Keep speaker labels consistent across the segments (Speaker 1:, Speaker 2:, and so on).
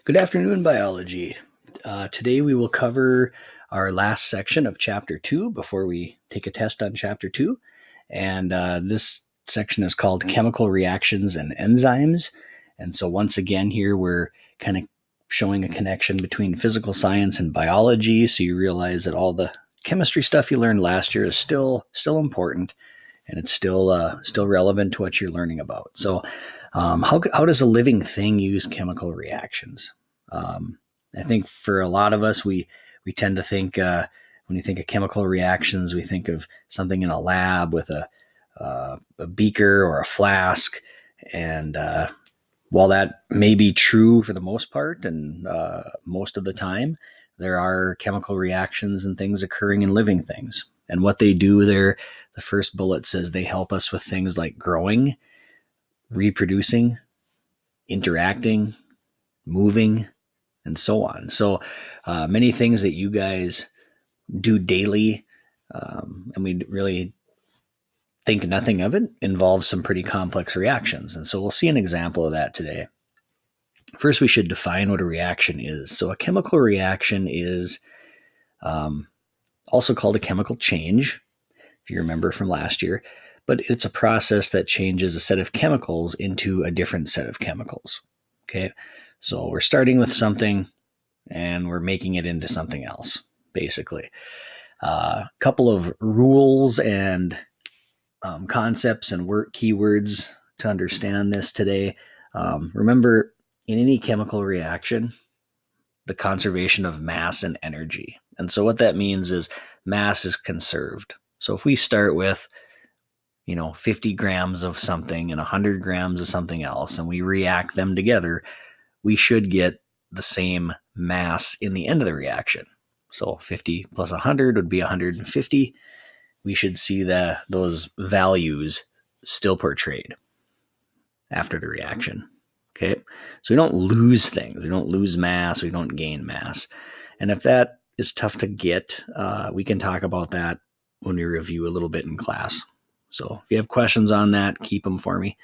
Speaker 1: Good afternoon, biology. Today we will cover our last section of Chapter 2 before we take a test on Chapter 2. And this section is called Chemical Reactions and Enzymes. And so once again here we're kind of showing a connection between physical science and biology, so you realize that all the chemistry stuff you learned last year is still important, and it's still relevant to what you're learning about. So how does a living thing use chemical reactions? I think for a lot of us, we tend to think, when you think of chemical reactions, we think of something in a lab with a beaker or a flask. And while that may be true for the most part and most of the time, there are chemical reactions and things occurring in living things. And what they do there, the first bullet says they help us with things like growing, reproducing, interacting, moving, and so on. So many things that you guys do daily, and we really think nothing of it, involves some pretty complex reactions. And so we'll see an example of that today. First, we should define what a reaction is. So a chemical reaction is also called a chemical change, if you remember from last year, but it's a process that changes a set of chemicals into a different set of chemicals. Okay, so we're starting with something and we're making it into something else, basically. A couple of rules and concepts and keywords to understand this today. Remember, in any chemical reaction, the conservation of mass and energy. And so what that means is mass is conserved. So if we start with 50 grams of something and 100 grams of something else, and we react them together, we should get the same mass in the end of the reaction. So 50 plus 100 would be 150. We should see those values still portrayed after the reaction. Okay, so we don't lose things. We don't lose mass. We don't gain mass. And if that is tough to get, we can talk about that when we review a little bit in class. So if you have questions on that, keep them for me.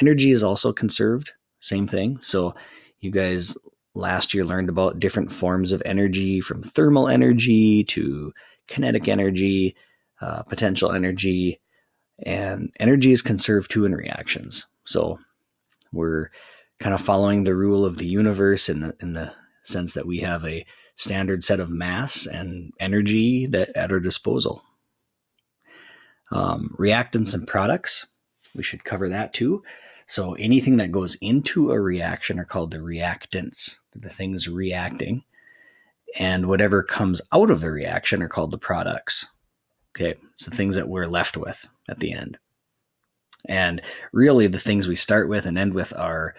Speaker 1: Energy is also conserved, same thing. So you guys last year learned about different forms of energy, from thermal energy to kinetic energy, potential energy, and energy is conserved too in reactions. So we're kind of following the rule of the universe in the sense that we have a standard set of mass and energy that at our disposal. Reactants and products, we should cover that too. So anything that goes into a reaction are called the reactants, the things reacting, and whatever comes out of the reaction are called the products. Okay, it's the things that we're left with at the end. And really the things we start with and end with are,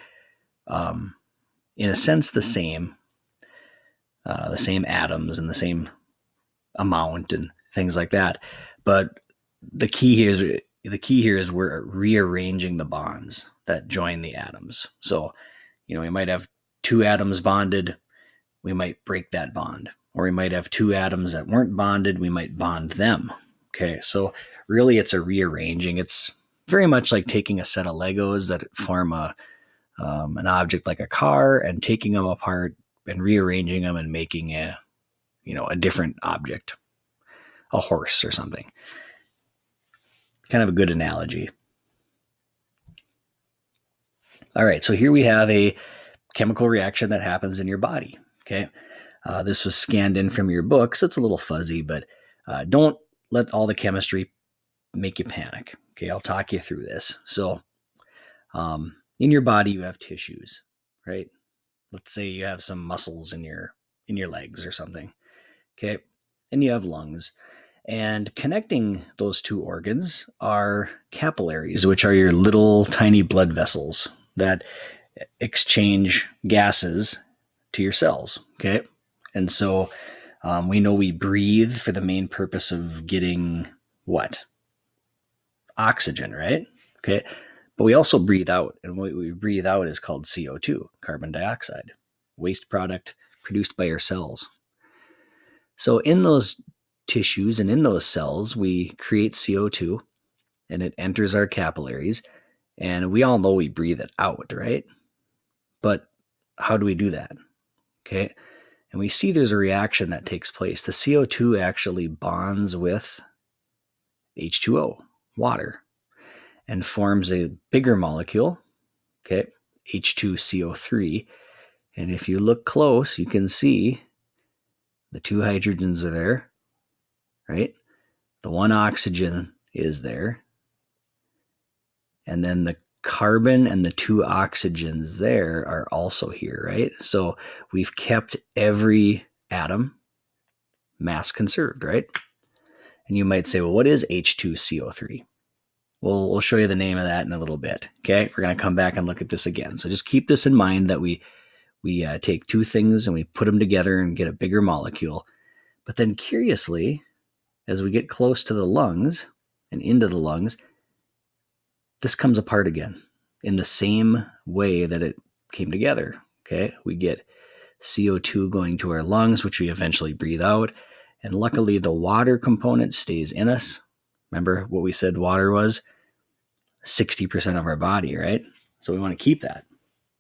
Speaker 1: in a sense, the same atoms and the same amount and things like that. But the key here is we're rearranging the bonds that join the atoms. So, we might have two atoms bonded, we might break that bond. Or we might have two atoms that weren't bonded, we might bond them. Okay, so really it's a rearranging. It's very much like taking a set of Legos that form an object like a car and taking them apart and rearranging them and making a different object, a horse or something. Kind of a good analogy. All right, so here we have a chemical reaction that happens in your body. Okay, this was scanned in from your book, so it's a little fuzzy, but don't let all the chemistry make you panic. Okay, I'll talk you through this. So in your body, you have tissues, right? Let's say you have some muscles in your legs or something. Okay, and you have lungs. And connecting those two organs are capillaries, which are your little tiny blood vessels that exchange gases to your cells. Okay. And so we know we breathe for the main purpose of getting what? Oxygen, right? Okay. But we also breathe out, and what we breathe out is called CO2, carbon dioxide, waste product produced by our cells. So in those tissues and in those cells, we create CO2 and it enters our capillaries, and we all know we breathe it out, right? But how do we do that? Okay. And we see there's a reaction that takes place. The CO2 actually bonds with H2O, water, and forms a bigger molecule, okay, H2CO3. And if you look close, you can see the 2 hydrogens are there, right? The 1 oxygen is there. And then the carbon and the 2 oxygens there are also here, right? So we've kept every atom mass conserved, right? And you might say, well, what is H2CO3? Well, we'll show you the name of that in a little bit, okay? We're going to come back and look at this again. So just keep this in mind that we take 2 things and we put them together and get a bigger molecule. But then curiously, as we get close to the lungs and into the lungs, this comes apart again in the same way that it came together, okay? We get CO2 going to our lungs, which we eventually breathe out. And luckily, the water component stays in us. Remember what we said water was? 60% of our body, right? So we want to keep that.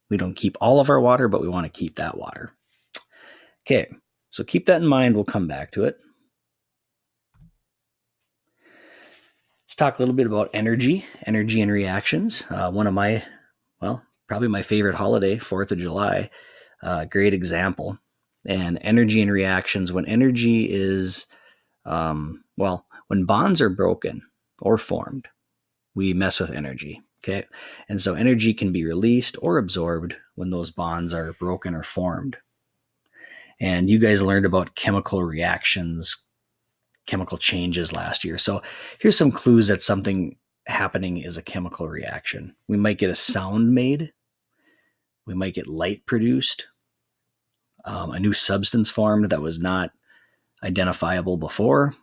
Speaker 1: We don't keep all of our water, but we want to keep that water. Okay, so keep that in mind. We'll come back to it. Let's talk a little bit about energy and reactions. One of my, probably my favorite holiday, 4th of July, great example. And energy and reactions, when energy is, when bonds are broken or formed, we mess with energy, okay? And so energy can be released or absorbed when those bonds are broken or formed. And you guys learned about chemical reactions, chemical changes last year. So here's some clues that something happening is a chemical reaction. We might get a sound made. We might get light produced. A new substance formed that was not identifiable before.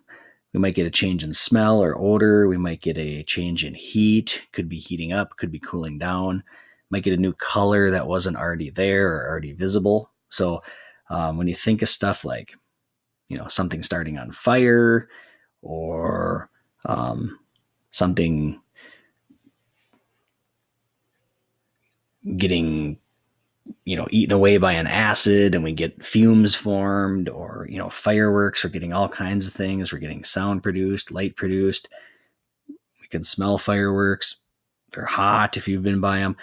Speaker 1: We might get a change in smell or odor. We might get a change in heat. Could be heating up, could be cooling down. Might get a new color that wasn't already there or already visible. So when you think of stuff like, something starting on fire or something getting eaten away by an acid and we get fumes formed, or, fireworks, we're getting all kinds of things. We're getting sound produced, light produced. We can smell fireworks. They're hot if you've been by them.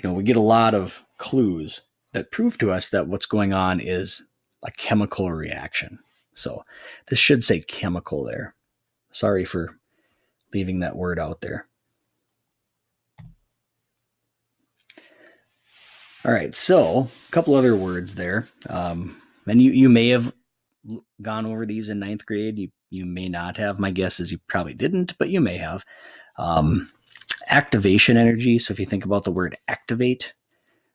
Speaker 1: We get a lot of clues that prove to us that what's going on is a chemical reaction. So this should say chemical there. Sorry for leaving that word out there. All right, so a couple other words there. And you may have gone over these in 9th grade. You may not have. My guess is you probably didn't, but you may have. Activation energy. So if you think about the word activate,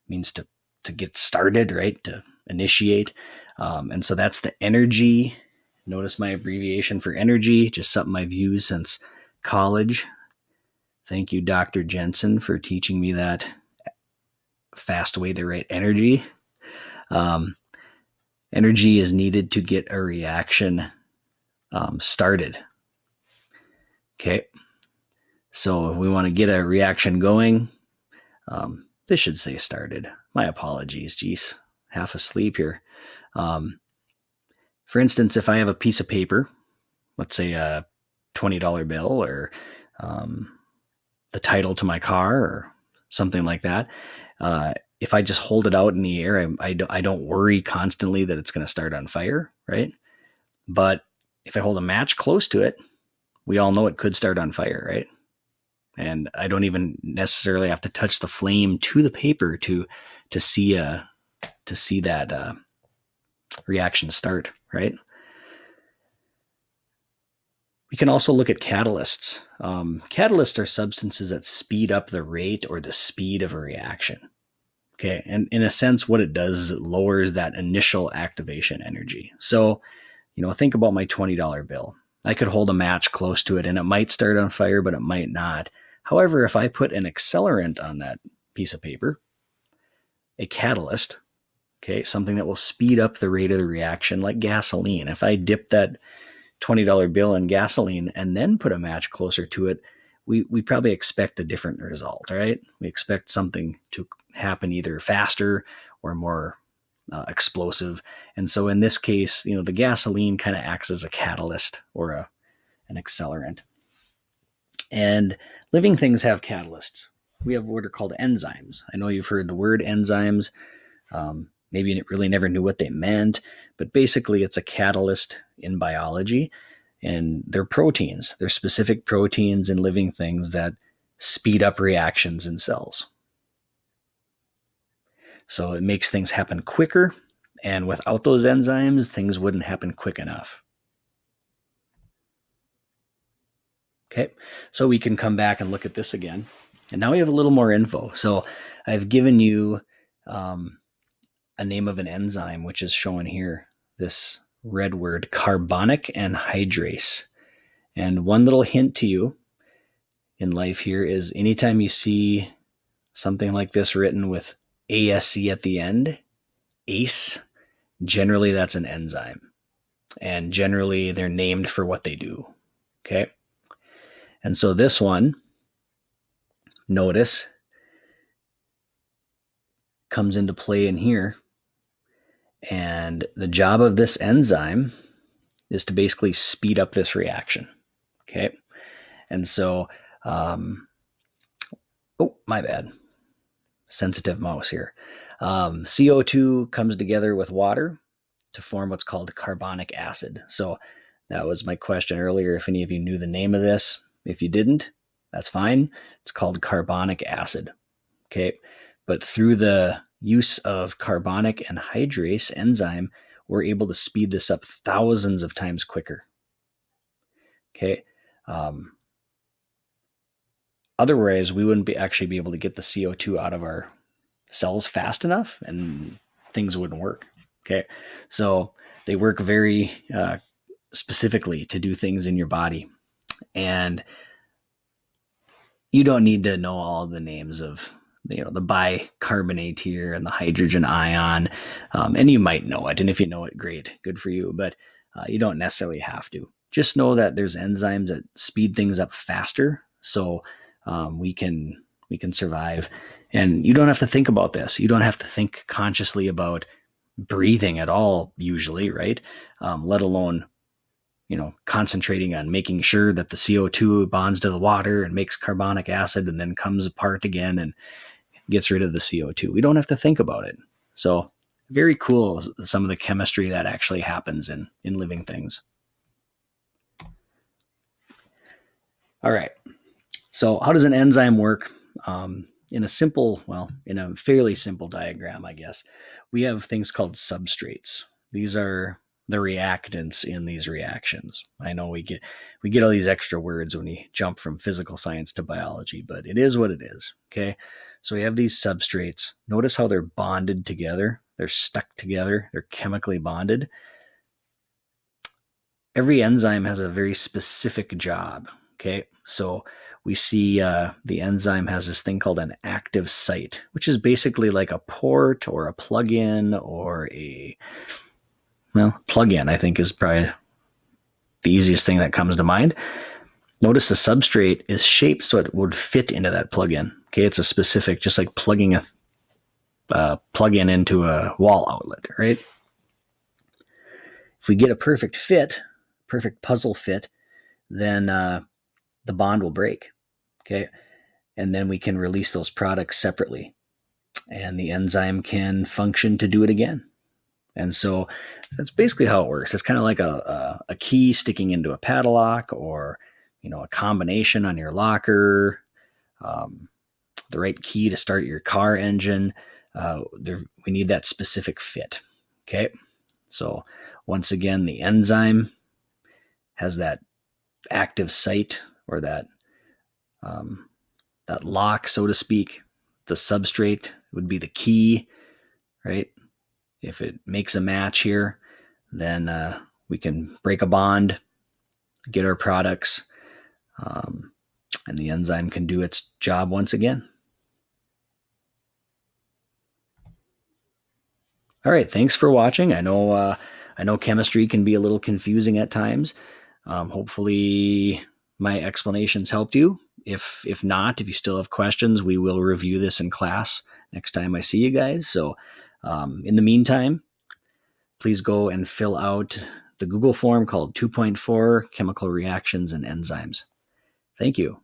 Speaker 1: it means to get started, right? To initiate. And so that's the energy. Notice my abbreviation for energy, just something I've used since college. Thank you, Dr. Jensen, for teaching me that fast way to write energy. Energy is needed to get a reaction started. Okay. So if we want to get a reaction going, this should say started. My apologies. Geez, half asleep here. For instance, if I have a piece of paper, let's say a $20 bill or the title to my car or something like that, if I just hold it out in the air, I don't worry constantly that it's going to start on fire, right? But if I hold a match close to it, we all know it could start on fire, right? And I don't even necessarily have to touch the flame to the paper to see that reaction start, right? We can also look at catalysts. Catalysts are substances that speed up the rate or the speed of a reaction. Okay, and in a sense, what it does is it lowers that initial activation energy. So, think about my $20 bill. I could hold a match close to it and it might start on fire, but it might not. However, if I put an accelerant on that piece of paper, a catalyst, okay, something that will speed up the rate of the reaction, like gasoline. If I dip that $20 bill in gasoline and then put a match closer to it, we probably expect a different result, right? We expect something to happen either faster or more explosive. And so in this case, the gasoline kind of acts as a catalyst or an accelerant. And living things have catalysts. We have what are called enzymes. I know you've heard the word enzymes. Maybe you really never knew what they meant, but basically it's a catalyst in biology, and they're proteins. They're specific proteins in living things that speed up reactions in cells. So it makes things happen quicker, and without those enzymes, things wouldn't happen quick enough. Okay, so we can come back and look at this again. And now we have a little more info. So I've given you a name of an enzyme, which is shown here, this red word, carbonic anhydrase. And one little hint to you in life here is anytime you see something like this written with ASE at the end, ACE, generally that's an enzyme. And generally they're named for what they do. Okay. And so this one, notice, comes into play in here. And the job of this enzyme is to basically speed up this reaction. Okay. And so, oh, my bad. Sensitive mouse here. CO2 comes together with water to form what's called carbonic acid. So that was my question earlier. If any of you knew the name of this, if you didn't, that's fine. It's called carbonic acid. Okay. But through the use of carbonic anhydrase enzyme, we're able to speed this up thousands of times quicker. Okay. Otherwise, we wouldn't actually be able to get the CO2 out of our cells fast enough, and things wouldn't work. Okay. So they work very specifically to do things in your body. And you don't need to know all the names of the bicarbonate here and the hydrogen ion. And you might know it. And if you know it, great, good for you. But you don't necessarily have to. Just know that there's enzymes that speed things up faster. So we can survive. And you don't have to think about this. You don't have to think consciously about breathing at all, usually, right? Let alone concentrating on making sure that the CO2 bonds to the water and makes carbonic acid and then comes apart again and gets rid of the CO2. We don't have to think about it. So very cool, some of the chemistry that actually happens in living things. All right. So how does an enzyme work? In a fairly simple diagram, I guess, we have things called substrates. These are the reactants in these reactions. I know we get all these extra words when we jump from physical science to biology, but it is what it is. Okay. So we have these substrates. Notice how they're bonded together. They're stuck together. They're chemically bonded. Every enzyme has a very specific job. Okay. So we see the enzyme has this thing called an active site, which is basically like a port or a plug-in or plug-in, I think, is probably the easiest thing that comes to mind. Notice the substrate is shaped so it would fit into that plug-in. Okay, it's a specific, just like plugging a plug-in into a wall outlet, right? If we get a perfect puzzle fit, then the bond will break. Okay, and then we can release those products separately, and the enzyme can function to do it again. And so that's basically how it works. It's kind of like a key sticking into a padlock, or a combination on your locker, the right key to start your car engine. We need that specific fit. Okay, so once again, the enzyme has that active site, or that lock, so to speak. The substrate would be the key, right? If it makes a match here, then we can break a bond, get our products, and the enzyme can do its job once again. All right, thanks for watching. I know chemistry can be a little confusing at times. Hopefully my explanations helped you. If not, if you still have questions, we will review this in class next time I see you guys. So in the meantime, please go and fill out the Google form called 2.4 Chemical Reactions and Enzymes. Thank you.